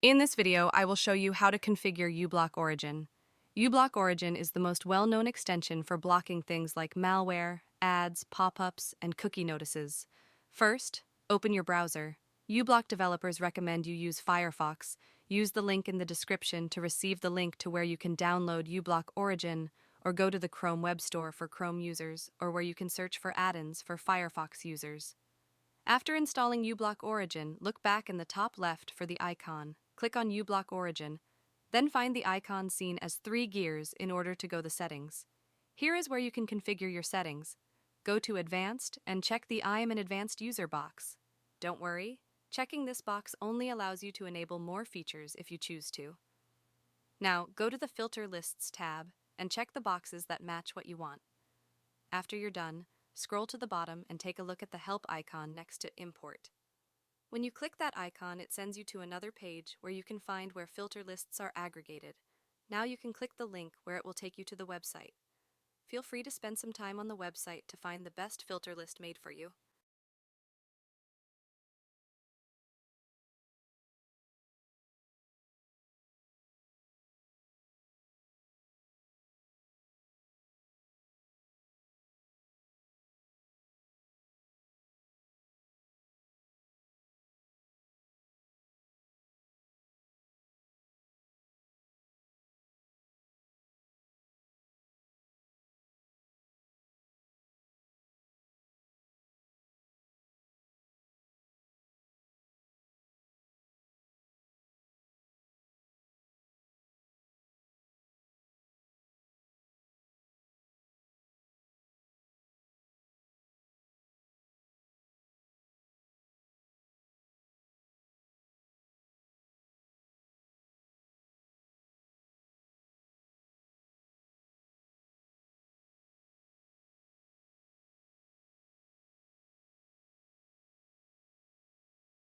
In this video, I will show you how to configure uBlock Origin. uBlock Origin is the most well-known extension for blocking things like malware, ads, pop-ups, and cookie notices. First, open your browser. uBlock developers recommend you use Firefox. Use the link in the description to receive the link to where you can download uBlock Origin, or go to the Chrome Web Store for Chrome users, or where you can search for add-ins for Firefox users. After installing uBlock Origin, look back in the top left for the icon. Click on uBlock Origin, then find the icon seen as 3 gears in order to go to Settings. Here is where you can configure your settings. Go to Advanced and check the I am an advanced user box. Don't worry, checking this box only allows you to enable more features if you choose to. Now, go to the Filter Lists tab and check the boxes that match what you want. After you're done, scroll to the bottom and take a look at the Help icon next to Import. When you click that icon, it sends you to another page where you can find where filter lists are aggregated. Now you can click the link where it will take you to the website. Feel free to spend some time on the website to find the best filter list made for you.